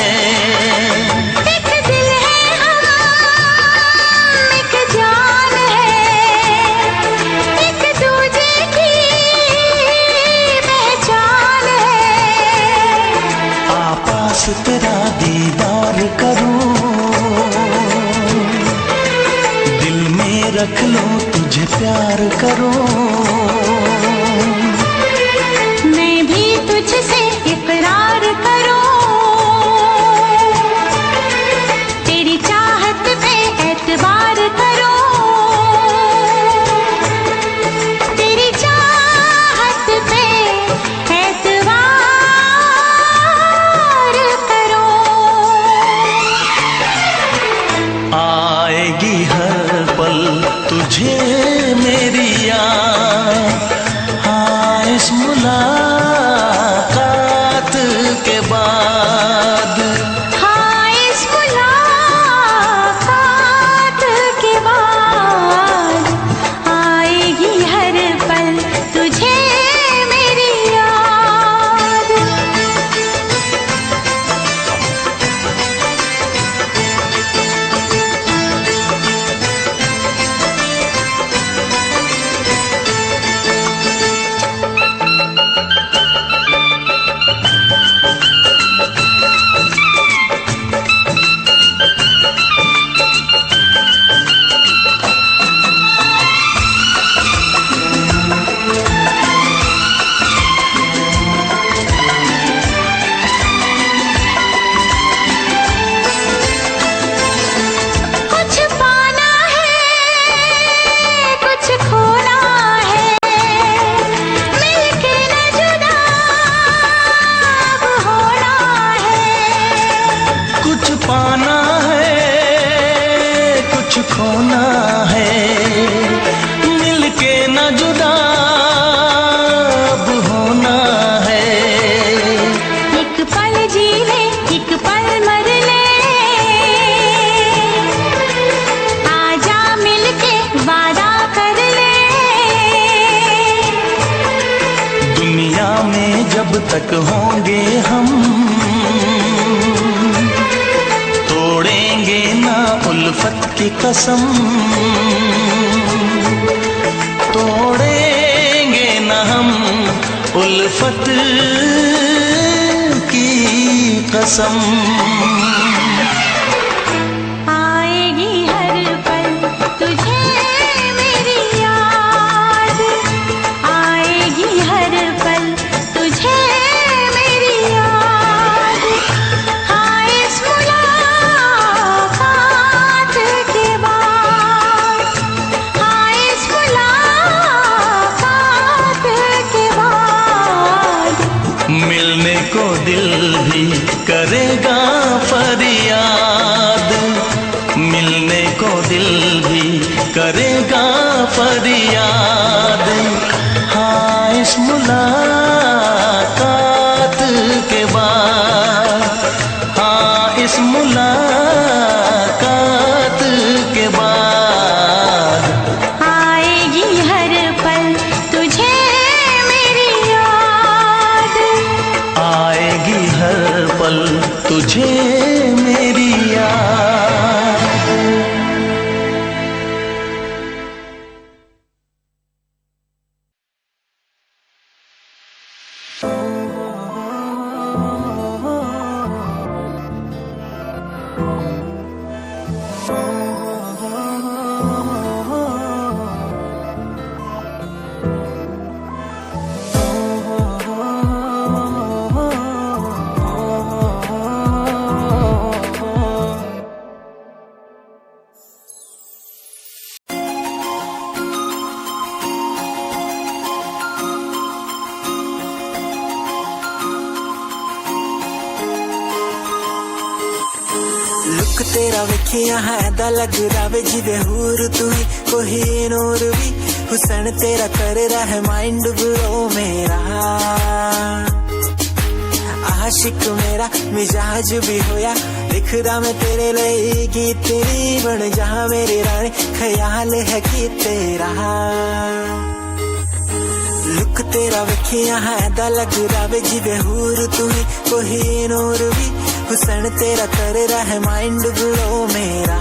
एक दिल है हम, एक जान है, एक दूजे की पहचान है। आपास तेरा दीदार करूं, दिल में रख लूं तुझे प्यार करूं। मैं भी तुझसे इकरार करूं, तेरी चाहत पे एतबार करूं, तेरी चाहत पे एतबार करूं। आएगी हर पल तुझे मेरी याद, हाँ इस मुलाकात के बाद। हाँ इस मुलाकात के बाद आएगी हर पल तुझे मेरी याद। कुछ पाना है, कुछ खोना है, मिलके न जुदा अब होना है। कुछ पाना है, कुछ खोना है, मिलके न जुदा अब होना है। एक पल जी ले, एक पल मर ले, आजा मिलके वादा कर ले। दुनिया में जब तक होंगे हम, तोड़ेंगे ना उल्फत की कसम, तोड़ेंगे ना हम उल्फत की कसम। आएगी हर पल तुझे मेरी याद, आएगी हर पल तुझे मेरी याद। हाँ इस मुलाकात के बाद, हाँ इस मुलाकात के बाद मिलने को दिल भी करेगा तेरा वेखिया है दा लग रावे जिदे हूर तू ही कोई नूर भी हुसन तेरा कर रहा है माइंड ब्लो मेरा आशिक मेरा मिजाज भी होया लिखदा मैं तेरे लिए गीत तेरी बन जा मेरी रानी ख्याल है कि तेरा लुक तेरा वेखिया है दा लग रावे जिदे हूर तू ही कोई नूर भी हुसन तेरा कर रहा है माइंड ब्लो मेरा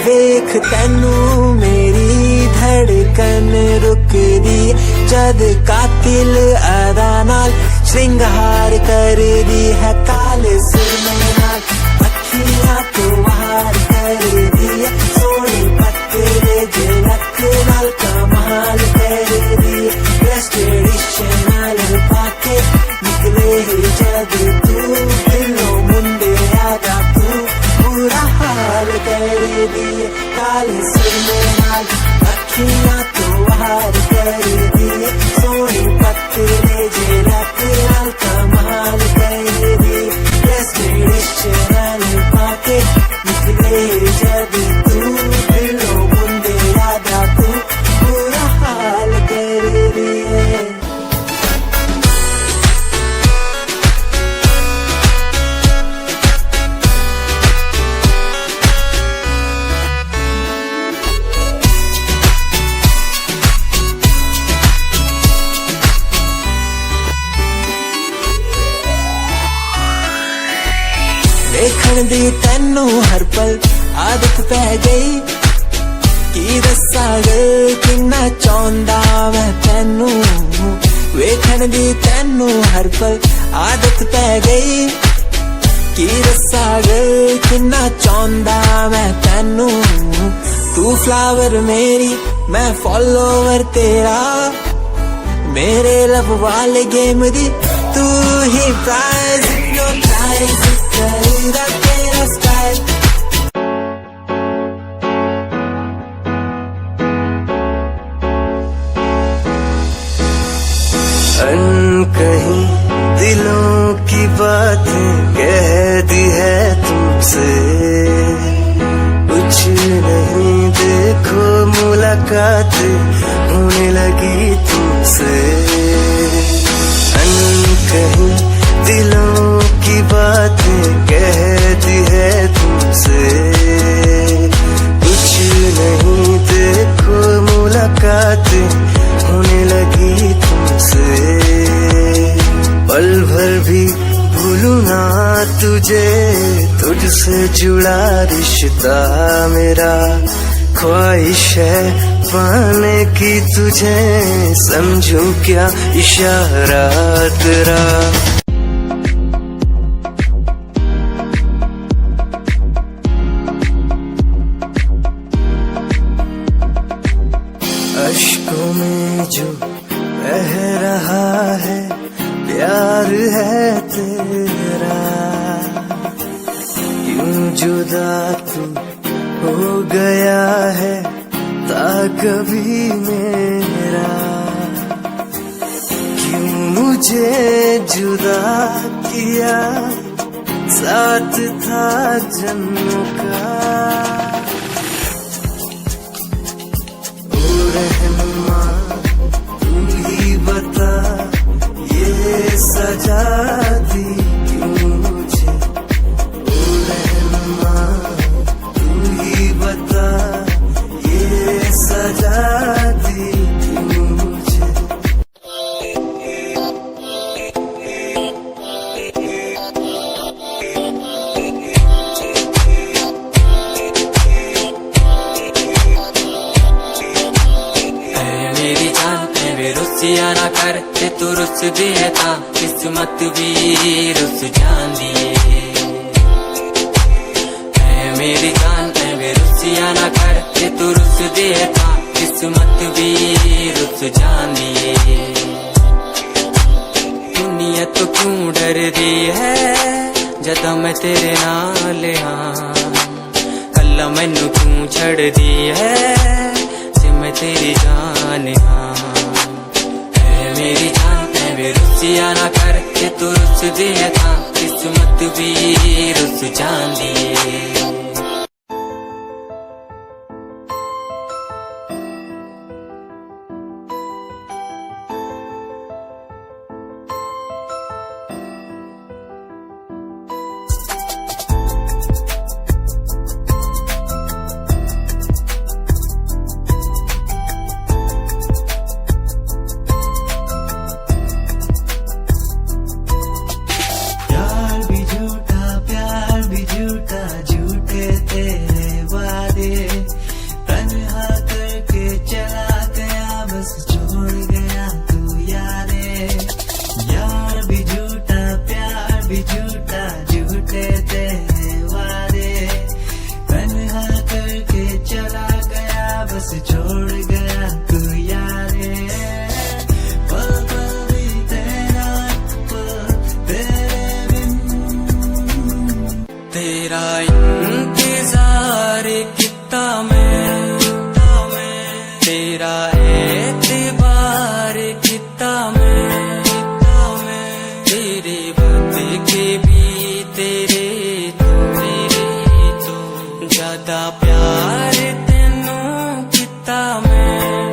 वेख तैनू मेरी धड़कन रुक दी जद कातिल अदा नाल श्रृंगार कर दी है काले सुरमे नाल अखियां तो वार कर दी है सोनी पत्ते झलक नाल कमाल कर दी ड्रेस ट्रेडिशनल पाके निकले जद तू दिलों मुंडे आगा तू बुरा हाल कर दी काले सुरमे नाल अखियां तो वार कर दी सोनी पत्ते झलक नाल कमाल कर दी ड्रेस ट्रेडिशनल पाके निकले जब तू दिलों मुंडे आगा तू बुरा हाल कर दी देखण दी तैनू हर पल आदत पै गई की दस्सां गल किन्ना चाहुंदा मैं तैनू वेखण दी तैनू हर पल आदत पै गई की दस्सां गल किन्ना चाहुंदा मैं तैनू तू फ्लावर मेरी मैं फॉलोवर तेरा मेरे लब वाले गेम दी तू ही प्राइज hypnotize तेरा तेरा स्टाइल अनकहीं दिलों की बातें कह दी है तुमसे कुछ नहीं देखो मुलाकात होने लगी तुमसे अनकहीं दिलों की बातें कह दी है तुमसे कुछ नहीं देखो मुलाकात होने लगी तुमसे पल भर भी भूलूं ना तुझे तुझसे जुड़ा रिश्ता मेरा ख्वाहिश है पाने की तुझे समझूं क्या इशारा तेरा अश्कों में जो बह रहा है प्यार है तेरा क्यों जुदा तू हो गया है ता कभी मेरा क्यों मुझे जुदा किया साथ था जन्मों का रहनुमा तू ही बता ये सजा दी क्यों मुझे ओ रहनुमा तू ही बता ये सजा दी क्यों मुझे रुसिया ना कर ते तू रुस दिए ता किस्मत भी रुस जांदी है मेरी जान है रुसिया ना कर ते तू रुस दिए ता किस्मत भी रुस जांदी दुनिया तो क्यों डर दी है जदा मैं तेरे नाल हाँ कल्ला मैनू क्यों छड़ दी है जे मैं तेरी जान हाँ मेरी जान है रुसिया ना कर के तू रुस दिए था किस्मत भी रुस जांदी है। प्यार भी झूठा झूठे तेरे वादे तन्हा करके चला गया बस छोड़ गया तू यादें। यार भी झूठा प्यार भी झूठा झूठे तेरे वादे तन्हा करके चला गया बस छोड़ गया तू यादें। पल पल भी तेरा पल तेरे बिन तेरा इंतजार कितना मैं तेरा एतबार कितना मैं तेरे बदले भी तेरे तो ज्यादा प्यार तेनू कितना मैं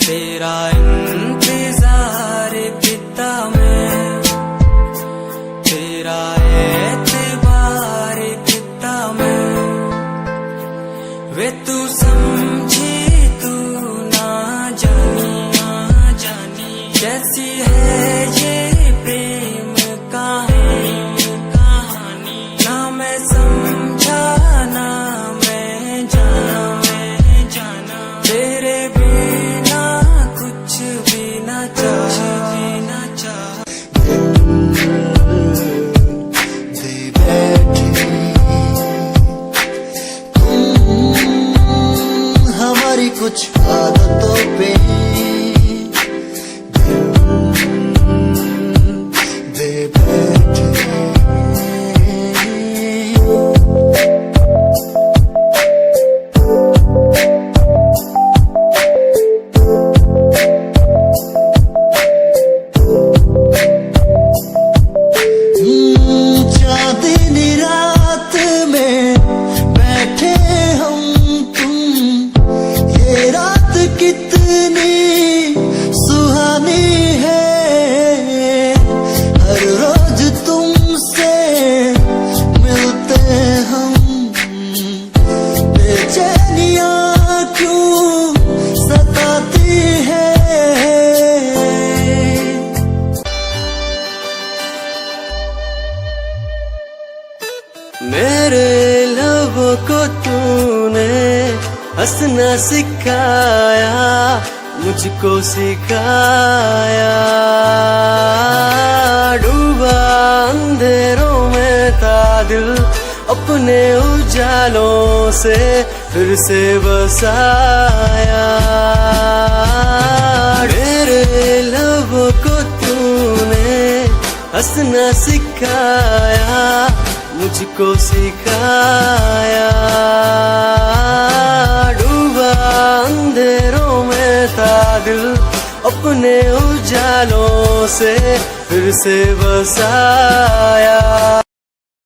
तेरा इंतजार कितना मैं तेरा एतबार कितना मैं वे तू समझी तू ना जानी कैसी है ये प्रेम कहानी ना मैं समझा ना मैं जाना तेरे बिना कुछ भी ना चाह हमारी कुछ आदतों पे दे बैठे। चांदनी रात में बैठे हम तुम ये रात कितनी सुहानी है। हर रोज तुमसे मिलते हम बेचैनियां क्यों सताती है। मेरे लबों को तूने हंसना सिखाया मुझको सिखाया डूबा अंधेरों में था दिल अपने उजालों से फिर से बसाया। मेरे लबों को तूने हंसना सिखाया मुझको सिखाया डूबा अंधेरों में था दिल अपने उजालों से फिर से बसाया।